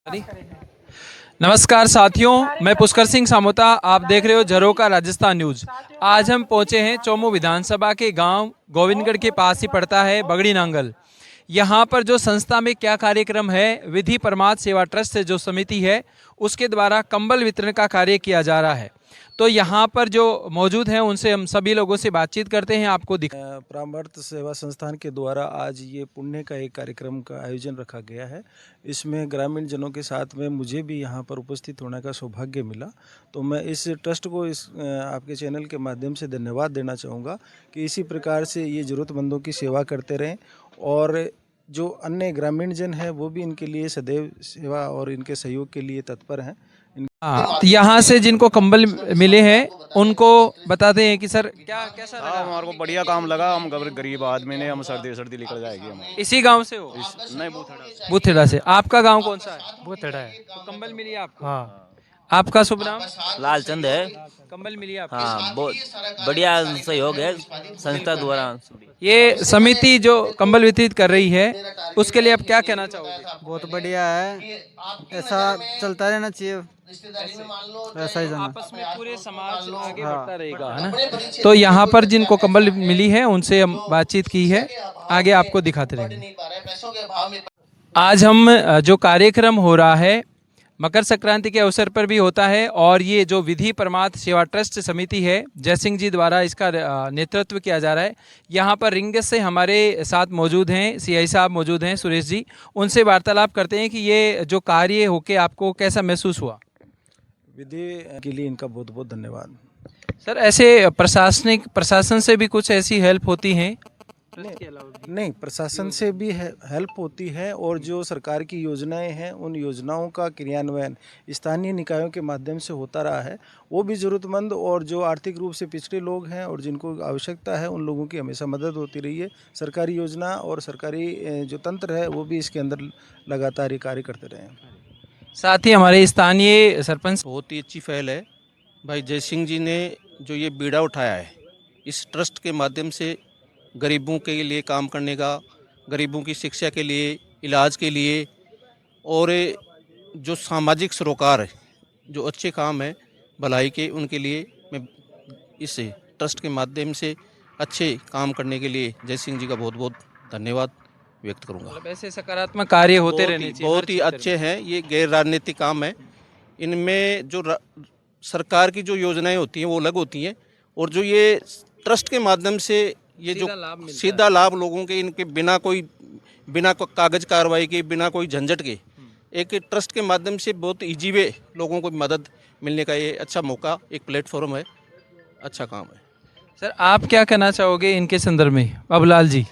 अरे, नमस्कार साथियों, मैं पुष्कर सिंह सामोता। आप देख रहे हो झरोका राजस्थान न्यूज। आज हम पहुंचे हैं चौमू विधानसभा के गांव गोविंदगढ़ के पास ही पड़ता है बगड़ी नांगल। यहाँ पर जो संस्था में क्या कार्यक्रम है, विधि परमार्थ सेवा ट्रस्ट से जो समिति है उसके द्वारा कंबल वितरण का कार्य किया जा रहा है। तो यहाँ पर जो मौजूद हैं उनसे हम सभी लोगों से बातचीत करते हैं। आपको परमार्थ सेवा संस्थान के द्वारा आज ये पुण्य का एक कार्यक्रम का आयोजन रखा गया है। इसमें ग्रामीण जनों के साथ में मुझे भी यहाँ पर उपस्थित होने का सौभाग्य मिला। तो मैं इस ट्रस्ट को आपके चैनल के माध्यम से धन्यवाद देना चाहूँगा कि इसी प्रकार से ये ज़रूरतमंदों की सेवा करते रहें और जो अन्य ग्रामीण जन हैं वो भी इनके लिए सदैव सेवा और इनके सहयोग के लिए तत्पर हैं। हाँ, तो यहाँ से जिनको कंबल मिले हैं उनको बताते हैं कि सर क्या कैसा लगा? हमारे को बढ़िया काम लगा। हम गरीब आदमी ने, हम सर्दी सर्दी निकल जाएगी हमें। इसी गांव से हो? नहीं, बूथड़ा। बुथेड़ा से। आपका गांव कौन सा है? बुथड़ा है। तो कंबल मिली आपको? हाँ। आपका शुभ नाम? लालचंद है। कंबल मिली आपको? हाँ, बहुत बढ़िया सहयोग है संस्था द्वारा। ये समिति जो कंबल वितरित कर रही है उसके लिए आप क्या कहना चाहोगे? बहुत बढ़िया है, ऐसा चलता रहना चाहिए, ऐसा ही जाना। आपस में पूरे समाज आगे बढ़ता रहेगा, है ना? तो यहाँ पर जिनको कंबल मिली है उनसे हम बातचीत की है, आगे आपको दिखाते रहेंगे। आज हम जो कार्यक्रम हो रहा है मकर संक्रांति के अवसर पर भी होता है और ये जो विधि परमार्थ सेवा ट्रस्ट समिति है जय सिंह जी द्वारा इसका नेतृत्व किया जा रहा है। यहाँ पर रिंगस से हमारे साथ मौजूद हैं सीआई साहब, मौजूद हैं सुरेश जी। उनसे वार्तालाप करते हैं कि ये जो कार्य होके आपको कैसा महसूस हुआ। विधि के लिए इनका बहुत बहुत धन्यवाद। सर, ऐसे प्रशासन से भी कुछ ऐसी हेल्प होती हैं? नहीं, प्रशासन से भी हेल्प होती है और जो सरकार की योजनाएं हैं उन योजनाओं का क्रियान्वयन स्थानीय निकायों के माध्यम से होता रहा है। वो भी ज़रूरतमंद और जो आर्थिक रूप से पिछड़े लोग हैं और जिनको आवश्यकता है उन लोगों की हमेशा मदद होती रही है। सरकारी योजना और सरकारी जो तंत्र है वो भी इसके अंदर लगातार ये कार्य करते रहे हैं। साथ ही हमारे स्थानीय सरपंच। बहुत ही अच्छी पहल है भाई जय सिंह जी ने जो ये बीड़ा उठाया है इस ट्रस्ट के माध्यम से गरीबों के लिए काम करने का, गरीबों की शिक्षा के लिए, इलाज के लिए और जो सामाजिक सरोकार है, जो अच्छे काम है भलाई के, उनके लिए मैं इस ट्रस्ट के माध्यम से अच्छे काम करने के लिए जय सिंह जी का बहुत बहुत धन्यवाद व्यक्त करूंगा। मतलब ऐसे सकारात्मक कार्य होते रहने चाहिए। बहुत ही अच्छे हैं। ये गैर राजनीतिक काम है। इनमें जो सरकार की जो योजनाएं होती हैं वो अलग होती हैं और जो ये ट्रस्ट के माध्यम से ये जो सीधा लाभ लोगों के, इनके बिना कागज कार्रवाई के, बिना कोई झंझट के एक ट्रस्ट के माध्यम से बहुत इजी वे लोगों को मदद मिलने का ये अच्छा मौका, एक प्लेटफॉर्म है, अच्छा काम है। सर, आप क्या कहना चाहोगे इनके संदर्भ में? बाबूलाल जी।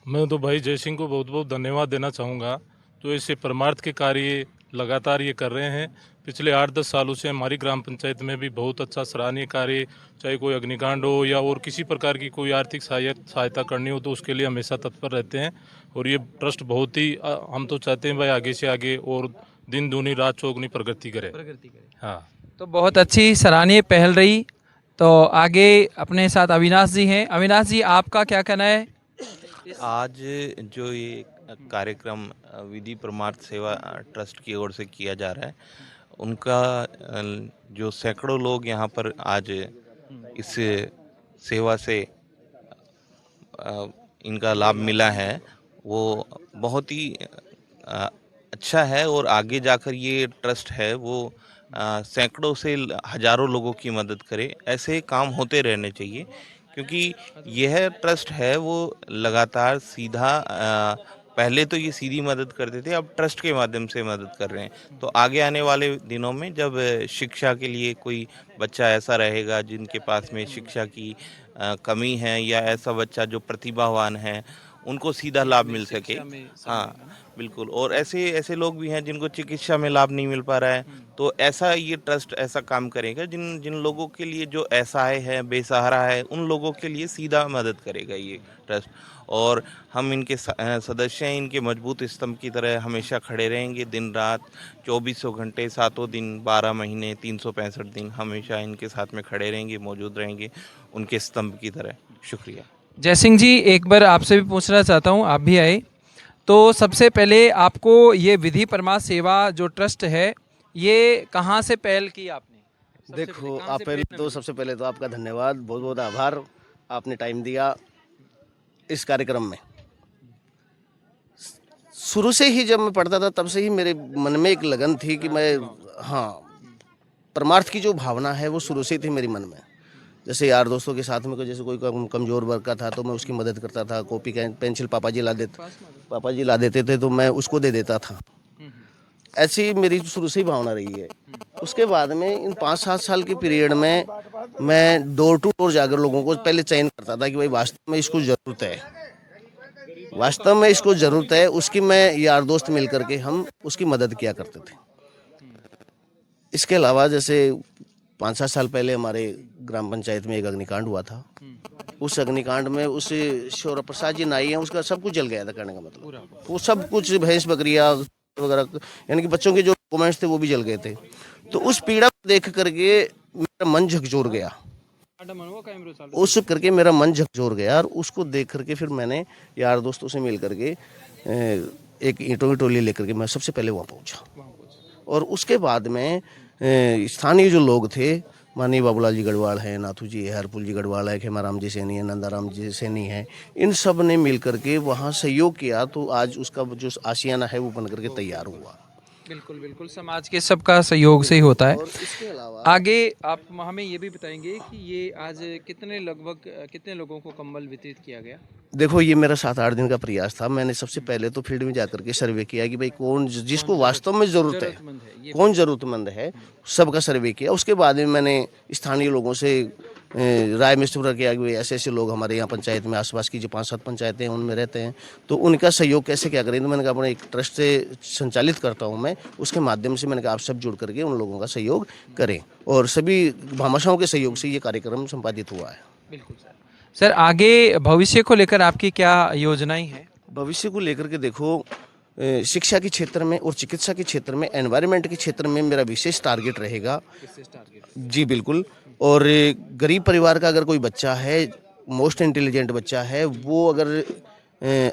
मैं तो भाई जय सिंह को बहुत बहुत धन्यवाद देना चाहूँगा। तो ऐसे परमार्थ के कार्य लगातार ये कर रहे हैं। पिछले 8-10 सालों से हमारी ग्राम पंचायत में भी बहुत अच्छा सराहनीय कार्य, चाहे कोई अग्निकांड हो या और किसी प्रकार की कोई आर्थिक सहायता करनी हो तो उसके लिए हमेशा तत्पर रहते हैं। और ये ट्रस्ट बहुत ही हम तो चाहते हैं भाई आगे से आगे और दिन दूनी रात चौगुनी प्रगति करे। हाँ, तो बहुत अच्छी सराहनीय पहल रही। तो आगे अपने साथ अविनाश जी हैं। अविनाश जी, आपका क्या कहना है? आज जो ये कार्यक्रम विधि परमार्थ सेवा ट्रस्ट की ओर से किया जा रहा है, उनका जो सैकड़ों लोग यहाँ पर आज इस सेवा से इनका लाभ मिला है वो बहुत ही अच्छा है। और आगे जाकर ये ट्रस्ट है वो सैकड़ों से हजारों लोगों की मदद करे। ऐसे काम होते रहने चाहिए क्योंकि यह ट्रस्ट है वो लगातार सीधा पहले तो ये सीधी मदद करते थे, अब ट्रस्ट के माध्यम से मदद कर रहे हैं। तो आगे आने वाले दिनों में जब शिक्षा के लिए कोई बच्चा ऐसा रहेगा जिनके पास में शिक्षा की कमी है या ऐसा बच्चा जो प्रतिभावान है, उनको सीधा लाभ मिल सके। हाँ बिल्कुल। और ऐसे लोग भी हैं जिनको चिकित्सा में लाभ नहीं मिल पा रहा है, तो ऐसा ये ट्रस्ट ऐसा काम करेगा जिन लोगों के लिए जो असहाय है, बेसहारा है, उन लोगों के लिए सीधा मदद करेगा ये ट्रस्ट। और हम इनके सदस्य हैं, इनके मजबूत स्तंभ की तरह हमेशा खड़े रहेंगे, दिन रात 2400 घंटे, 7 दिन, 12 महीने, 365 दिन हमेशा इनके साथ में खड़े रहेंगे, मौजूद रहेंगे उनके स्तंभ की तरह। शुक्रिया। जय सिंह जी, एक बार आपसे भी पूछना चाहता हूँ, आप भी आए तो सबसे पहले आपको ये विधि परमार्थ सेवा जो ट्रस्ट है, ये कहाँ से पहल की आपने? सबसे देखो पहले कहाँ आप से पहले प्रेरणा तो मिली? सबसे पहले तो आपका धन्यवाद, बहुत बहुत आभार, आपने टाइम दिया इस कार्यक्रम में। शुरू से ही जब मैं पढ़ता था तब से ही मेरे मन में एक लगन थी कि मैं, हाँ, परमार्थ की जो भावना है वो शुरू से ही थी मेरे मन में। जैसे यार दोस्तों के साथ में जैसे कोई कमज़ोर वर्ग का था तो मैं उसकी मदद करता था। कॉपी पेंसिल पापा जी ला देते थे तो मैं उसको दे देता था। ऐसी मेरी शुरू से ही भावना रही है। उसके बाद में इन 5-7 साल के पीरियड में मैं डोर टू डोर जाकर लोगों को पहले चयन करता था कि भाई वास्तव में इसको ज़रूरत है, वास्तव में इसको ज़रूरत है। उसकी मैं यार दोस्त मिल करके हम उसकी मदद किया करते थे। इसके अलावा जैसे 5-7 साल पहले हमारे ग्राम पंचायत में एक अग्निकांड हुआ था। उस अग्निकांड में उस शौर्य प्रसाद जी नाई हैं, उसका सब कुछ जल गया था, कहने का मतलब वो सब कुछ भैंस बकरियाँ वगैरह, यानी कि बच्चों के जो डॉक्यूमेंट्स थे वो भी जल गए थे। तो उस पीड़ा को देख करके मेरा मन झकझोर गया, उस करके मेरा मन झकझोर गया। और उसको देख करके फिर मैंने यार दोस्तों से मिल करके एक ईंटों की टोली लेकर के मैं सबसे पहले वहाँ पहुँचा। और उसके बाद में स्थानीय जो लोग थे, माननीय बाबूलाल जी गढ़वाल हैं, नाथू जी है, हरपुल जी गढ़वाल है, खेमाराम जी सैनी है, नंदाराम जी सैनी है, इन सब ने मिल करके वहाँ सहयोग किया। तो आज उसका जो आशियाना है वो बन करके तैयार हुआ। बिल्कुल बिल्कुल, समाज के सबका सहयोग से ही होता है। और इसके अलावा आगे आप हमें ये भी बताएंगे कि ये आज कितने लोगों को कंबल वितरित किया गया? देखो ये मेरा 7-8 दिन का प्रयास था। मैंने सबसे पहले तो फील्ड में जाकर के सर्वे किया कि भाई कौन जिसको वास्तव में ज़रूरत है, कौन ज़रूरतमंद है, सबका सर्वे किया। उसके बाद में मैंने स्थानीय लोगों से राय मशवरा किया कि भाई ऐसे ऐसे लोग हमारे यहाँ पंचायत में, आसपास की जो 5-7 पंचायतें हैं उनमें रहते हैं, तो उनका सहयोग कैसे क्या करें। तो मैंने कहा अपने एक ट्रस्ट से संचालित करता हूँ मैं, उसके माध्यम से मैंने कहा आप सब जुड़ करके उन लोगों का सहयोग करें। और सभी भामाशाहों के सहयोग से ये कार्यक्रम संपादित हुआ है। बिल्कुल सर। सर आगे भविष्य को लेकर आपकी क्या योजनाएं हैं? भविष्य को लेकर के देखो, शिक्षा के क्षेत्र में और चिकित्सा के क्षेत्र में, एनवायरनमेंट के क्षेत्र में मेरा विशेष टारगेट रहेगा। जी बिल्कुल। और गरीब परिवार का अगर कोई बच्चा है, मोस्ट इंटेलिजेंट बच्चा है, वो अगर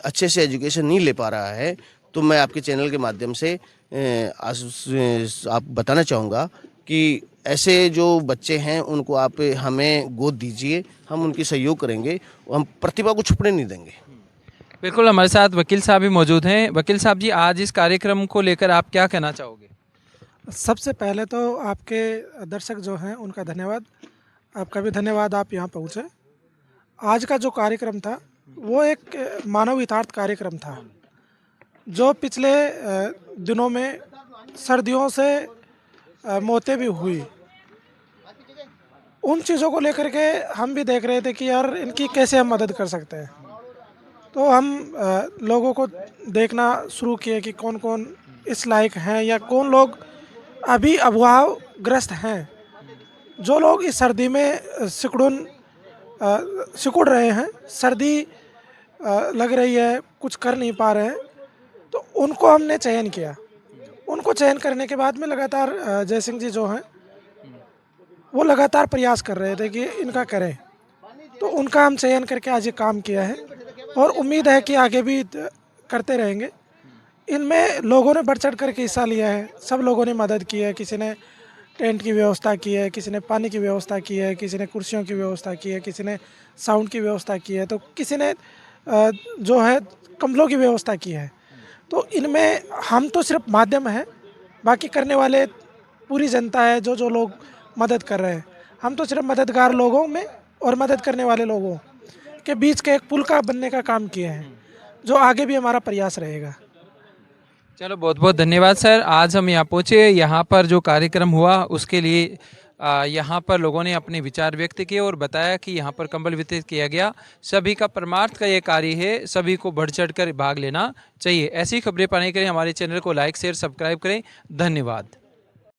अच्छे से एजुकेशन नहीं ले पा रहा है, तो मैं आपके चैनल के माध्यम से आप बताना चाहूँगा कि ऐसे जो बच्चे हैं उनको आप हमें गोद दीजिए, हम उनकी सहयोग करेंगे, हम प्रतिभा को छुपने नहीं देंगे। बिल्कुल, हमारे साथ वकील साहब भी मौजूद हैं। वकील साहब जी, आज इस कार्यक्रम को लेकर आप क्या कहना चाहोगे? सबसे पहले तो आपके दर्शक जो हैं उनका धन्यवाद, आपका भी धन्यवाद, आप यहाँ पहुँचे। आज का जो कार्यक्रम था वो एक मानव हितार्थ कार्यक्रम था, जो पिछले दिनों में सर्दियों से मौतें भी हुई, उन चीज़ों को लेकर के हम भी देख रहे थे कि यार इनकी कैसे हम मदद कर सकते हैं। तो हम लोगों को देखना शुरू किए कि कौन कौन इस लायक हैं या कौन लोग अभी अभावग्रस्त हैं, जो लोग इस सर्दी में सिकुड़ रहे हैं, सर्दी लग रही है, कुछ कर नहीं पा रहे हैं, तो उनको हमने चयन किया। उनको चयन करने के बाद में लगातार जय सिंह जी जो हैं वो लगातार प्रयास कर रहे थे कि इनका करें, तो उनका हम चयन करके आज ये काम किया है और उम्मीद है कि आगे भी करते रहेंगे। इनमें लोगों ने बढ़ चढ़ करके हिस्सा लिया है, सब लोगों ने मदद की है। किसी ने टेंट की व्यवस्था की है, किसी ने पानी की व्यवस्था की है, किसी ने कुर्सियों की व्यवस्था की है, किसी ने साउंड की व्यवस्था की है, तो किसी ने जो है कंबलों की व्यवस्था की है। तो इनमें हम तो सिर्फ माध्यम हैं, बाकी करने वाले पूरी जनता है, जो लोग मदद कर रहे हैं। हम तो सिर्फ मददगार लोगों में और मदद करने वाले लोगों के बीच के एक पुल का बनने का काम किए हैं, जो आगे भी हमारा प्रयास रहेगा। चलो, बहुत बहुत धन्यवाद सर। आज हम यहाँ पहुँचे, यहाँ पर जो कार्यक्रम हुआ उसके लिए यहाँ पर लोगों ने अपने विचार व्यक्त किए और बताया कि यहाँ पर कंबल वितरित किया गया। सभी का परमार्थ का ये कार्य है, सभी को बढ़ चढ़ कर भाग लेना चाहिए। ऐसी खबरें पाने के लिए हमारे चैनल को लाइक, शेयर, सब्सक्राइब करें। धन्यवाद।